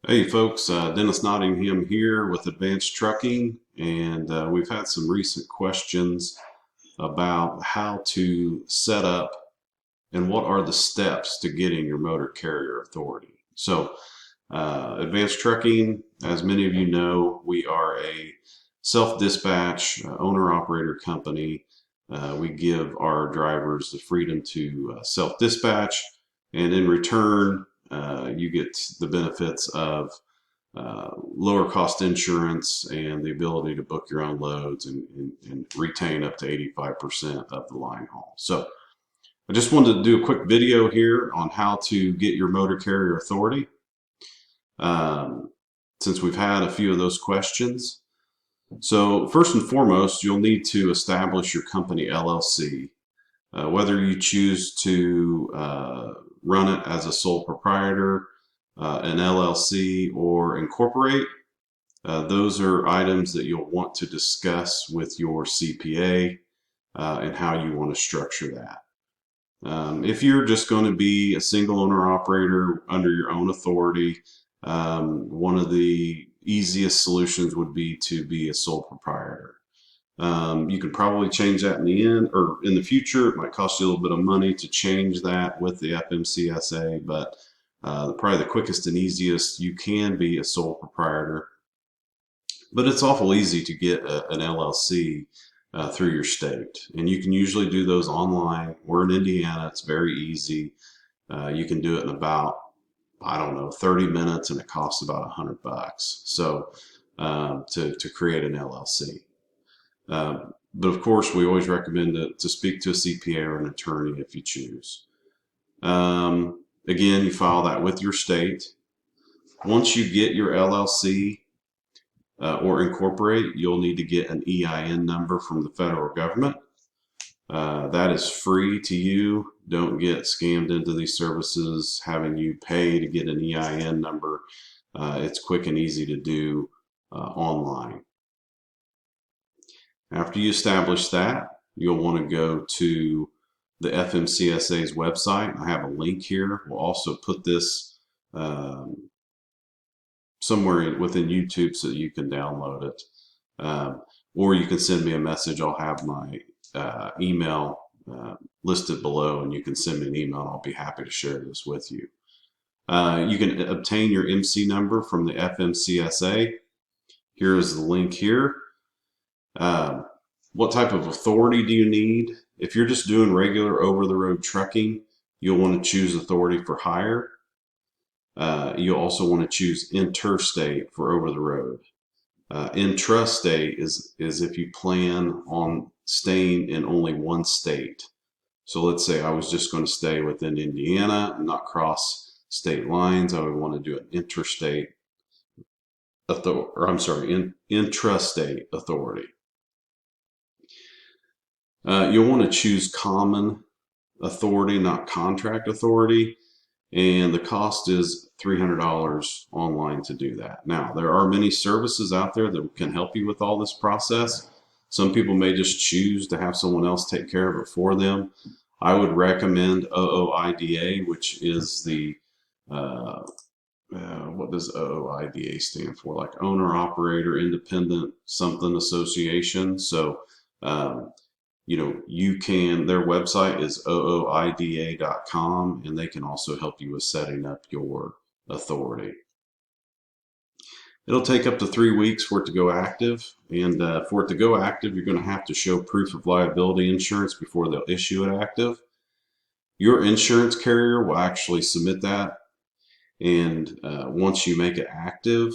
Hey folks, Dennis Nottingham here with Advanced Trucking, and we've had some recent questions about how to set up and what are the steps to getting your motor carrier authority. Advanced Trucking, as many of you know, we are a self-dispatch owner-operator company. We give our drivers the freedom to self-dispatch, and in return, you get the benefits of lower cost insurance and the ability to book your own loads and retain up to 85% of the line haul. So I just wanted to do a quick video here on how to get your motor carrier authority. Um, since we've had a few of those questions. So first and foremost, you'll need to establish your company LLC. Whether you choose to run it as a sole proprietor, an LLC, or incorporate, those are items that you'll want to discuss with your CPA and how you want to structure that. If you're just going to be a single owner operator under your own authority, one of the easiest solutions would be to be a sole proprietor. You could probably change that in the end or in the future. It might cost you a little bit of money to change that with the FMCSA, but probably the quickest and easiest, you can be a sole proprietor. But it's awful easy to get an LLC through your state. And you can usually do those online. We're in Indiana, it's very easy. You can do it in about, I don't know, 30 minutes, and it costs about $100. So to create an LLC. But of course, we always recommend to speak to a CPA or an attorney if you choose. Again, you file that with your state. Once you get your LLC or incorporate, you'll need to get an EIN number from the federal government. That is free to you. Don't get scammed into these services having you pay to get an EIN number. It's quick and easy to do online. After you establish that, you'll want to go to the FMCSA's website. I have a link here. We'll also put this somewhere within YouTube so that you can download it. Or you can send me a message. I'll have my email listed below, and you can send me an email, and I'll be happy to share this with you. You can obtain your MC number from the FMCSA. Here is the link here. What type of authority do you need? If you're just doing regular over-the-road trucking, you'll want to choose authority for hire. You'll also want to choose interstate for over-the-road. Intrastate is if you plan on staying in only one state. So let's say I was just going to stay within Indiana and not cross state lines. I would want to do an interstate authority, or I'm sorry, intrastate authority. You'll want to choose common authority, not contract authority, and the cost is $300 online to do that. Now, there are many services out there that can help you with all this process. Some people may just choose to have someone else take care of it for them. I would recommend OOIDA, which is the what does OOIDA stand for? Like Owner Operator Independent something association. So you can, their website is ooida.com, and they can also help you with setting up your authority. It'll take up to 3 weeks for it to go active, and for it to go active, you're going to have to show proof of liability insurance before they'll issue it active. Your insurance carrier will actually submit that, and once you make it active,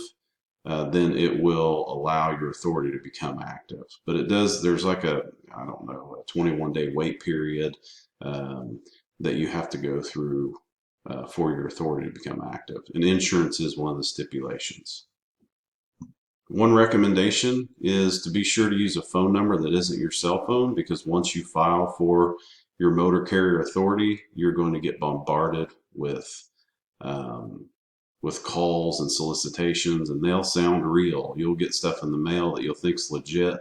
then it will allow your authority to become active. But it does, there's like a 21-day wait period that you have to go through for your authority to become active. And insurance is one of the stipulations. One recommendation is to be sure to use a phone number that isn't your cell phone, because once you file for your motor carrier authority, you're going to get bombarded with calls and solicitations, and they'll sound real. You'll get stuff in the mail that you'll think's legit,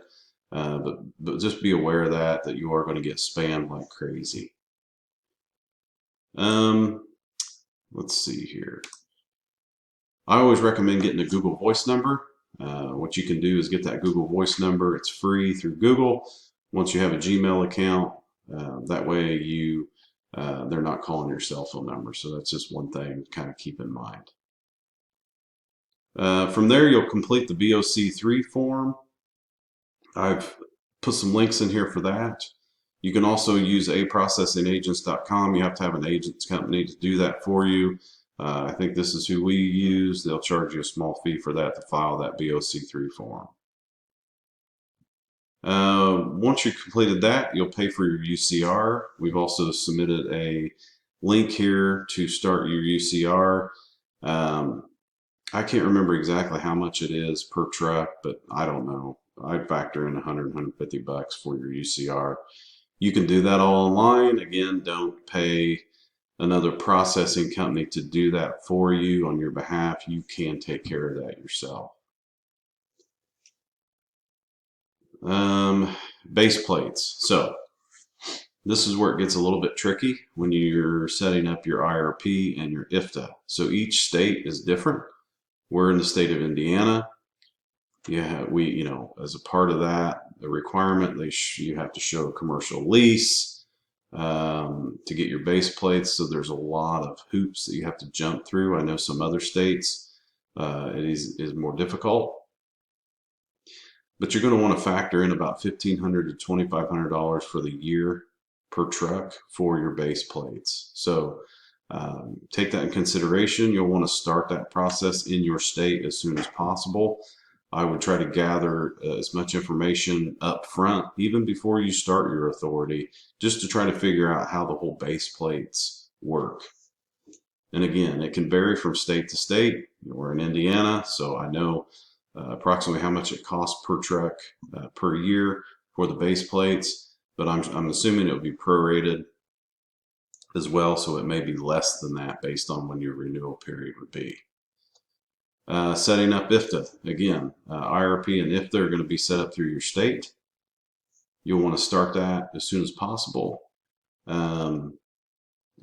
but just be aware of that you are going to get spammed like crazy. Let's see here. I always recommend getting a Google Voice number. What you can do is get that Google Voice number. It's free through Google. Once you have a Gmail account, that way they're not calling your cell phone number. So that's just one thing to kind of keep in mind. From there, you'll complete the BOC3 form. I've put some links in here for that. You can also use aprocessingagents.com. You have to have an agent's company to do that for you. I think this is who we use. They'll charge you a small fee for that to file that BOC3 form. Once you've completed that, you'll pay for your UCR. We've also submitted a link here to start your UCR. I can't remember exactly how much it is per truck, but I don't know. I'd factor in 100, 150 bucks for your UCR. You can do that all online. Again, don't pay another processing company to do that for you on your behalf. You can take care of that yourself. Base plates. So this is where it gets a little bit tricky when you're setting up your IRP and your IFTA. So each state is different. We're in the state of Indiana. Yeah, as a part of that, the requirement, you have to show a commercial lease to get your base plates. So there's a lot of hoops that you have to jump through. I know some other states it is more difficult. But you're going to want to factor in about $1,500 to $2,500 for the year per truck for your base plates. So take that in consideration. You'll want to start that process in your state as soon as possible. I would try to gather as much information up front, even before you start your authority, just to try to figure out how the whole base plates work. And again, it can vary from state to state. We're in Indiana, so I know approximately how much it costs per truck per year for the base plates, but I'm assuming it will be prorated as well, so it may be less than that based on when your renewal period would be. Setting up IFTA, again, IRP and IFTA are going to be set up through your state. You'll want to start that as soon as possible. And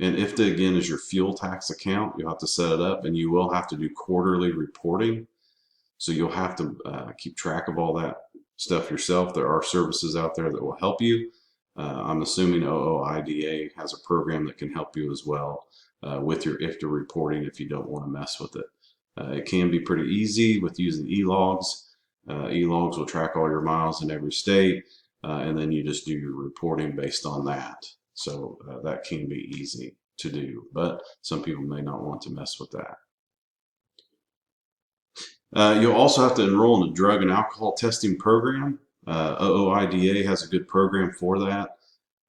IFTA, again, is your fuel tax account. You'll have to set it up, and you will have to do quarterly reporting. So you'll have to keep track of all that stuff yourself. There are services out there that will help you. I'm assuming OOIDA has a program that can help you as well with your IFTA reporting if you don't want to mess with it. It can be pretty easy with using e-logs. E-logs will track all your miles in every state, and then you just do your reporting based on that. So that can be easy to do, but some people may not want to mess with that. You'll also have to enroll in a drug and alcohol testing program. OOIDA has a good program for that.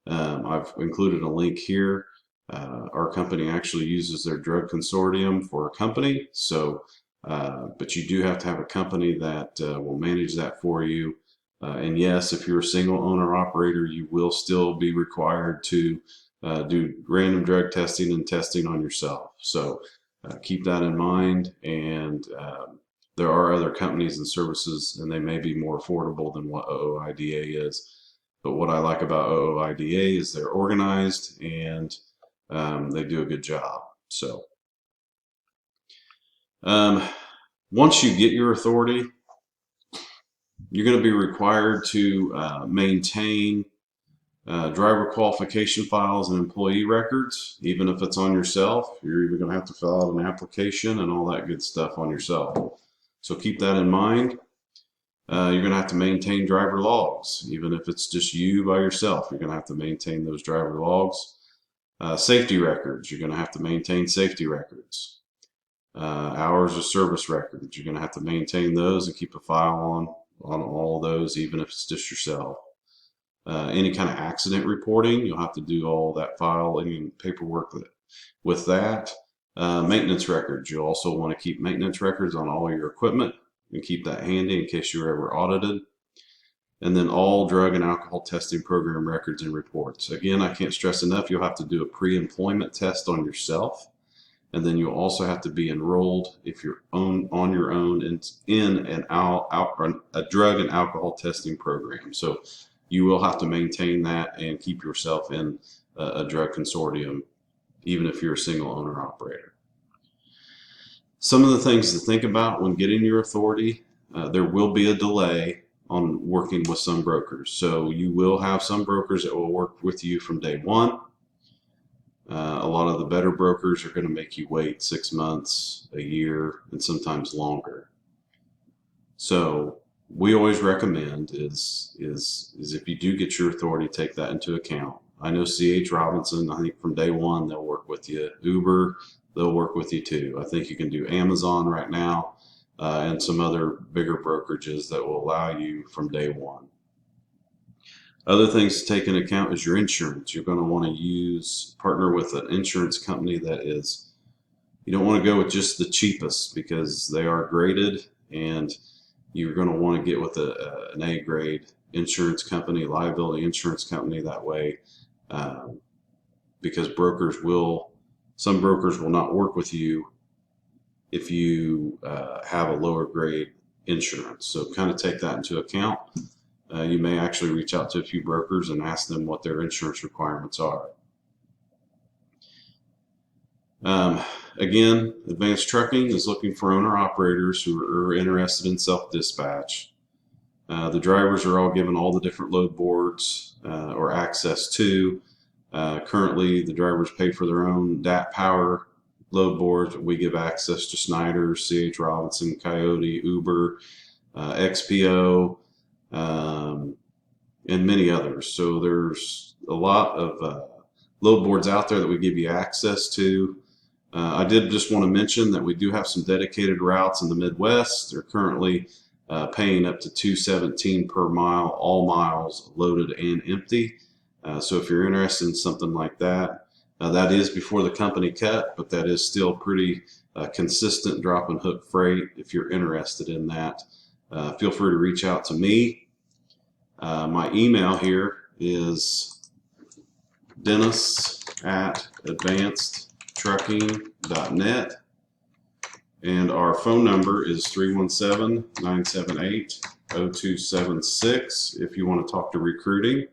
I've included a link here. Our company actually uses their drug consortium for a company. So, but you do have to have a company that will manage that for you. And yes, if you're a single owner operator, you will still be required to do random drug testing and testing on yourself. So keep that in mind. And there are other companies and services, and they may be more affordable than what OOIDA is. But what I like about OOIDA is they're organized and they do a good job. So once you get your authority, you're going to be required to maintain driver qualification files and employee records. Even if it's on yourself, you're even going to have to fill out an application and all that good stuff on yourself. So keep that in mind. You're going to have to maintain driver logs. Even if it's just you by yourself, you're going to have to maintain those driver logs. Safety records, you're going to have to maintain safety records. Hours of service records, you're going to have to maintain those and keep a file on all of those, even if it's just yourself. Any kind of accident reporting, you'll have to do all that filing and paperwork with that. Maintenance records, you'll also want to keep maintenance records on all your equipment and keep that handy in case you're ever audited. And then all drug and alcohol testing program records and reports. Again, I can't stress enough, you'll have to do a pre-employment test on yourself. And then you'll also have to be enrolled if you're on your own in a drug and alcohol testing program. So you will have to maintain that and keep yourself in a drug consortium, even if you're a single owner operator. Some of the things to think about when getting your authority, there will be a delay on working with some brokers. So you will have some brokers that will work with you from day one. A lot of the better brokers are going to make you wait 6 months, a year, and sometimes longer. So we always recommend is if you do get your authority, take that into account. I know C.H. Robinson, I think from day one, they'll work with you. Uber, they'll work with you too. I think you can do Amazon right now and some other bigger brokerages that will allow you from day one. Other things to take into account is your insurance. You're going to want to partner with an insurance company that is, you don't want to go with just the cheapest because they are graded, and you're going to want to get with an A grade insurance company, liability insurance company that way, because some brokers will not work with you if you have a lower grade insurance. So kind of take that into account. You may actually reach out to a few brokers and ask them what their insurance requirements are. Again, Advanced Trucking is looking for owner-operators who are interested in self-dispatch. The drivers are all given all the different load boards or access to. Currently, the drivers pay for their own DAT Power load boards. We give access to Snyder, C.H. Robinson, Coyote, Uber, XPO, and many others. So there's a lot of load boards out there that we give you access to. I did just want to mention that we do have some dedicated routes in the Midwest. They're currently paying up to $2.17 per mile, all miles loaded and empty. So if you're interested in something like that, that is before the company cut, but that is still pretty consistent drop and hook freight. If you're interested in that, feel free to reach out to me. My email here is dennis@advancedtrucking.net, and our phone number is 317-978-0276 if you want to talk to recruiting.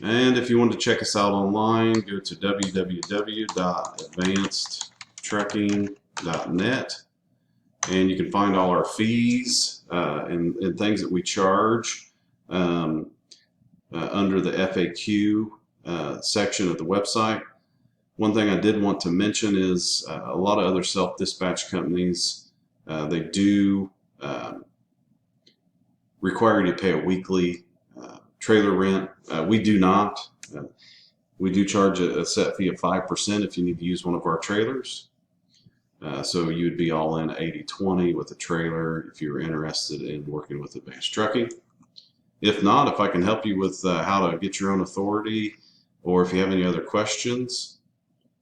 And if you want to check us out online, go to www.advancedtrucking.net, and you can find all our fees and things that we charge under the FAQ section of the website. One thing I did want to mention is a lot of other self-dispatch companies, they do require you to pay a weekly trailer rent. We do not. We do charge a set fee of 5% if you need to use one of our trailers. So you'd be all in 80-20 with a trailer if you're interested in working with Advanced Trucking. If not, if I can help you with how to get your own authority, or if you have any other questions,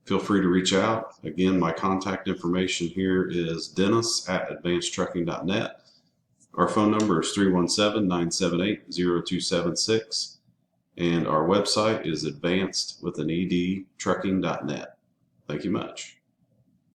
feel free to reach out. Again, my contact information here is dennis@advancedtrucking.net. Our phone number is 317-978-0276, and our website is advancedtrucking.net. Thank you much.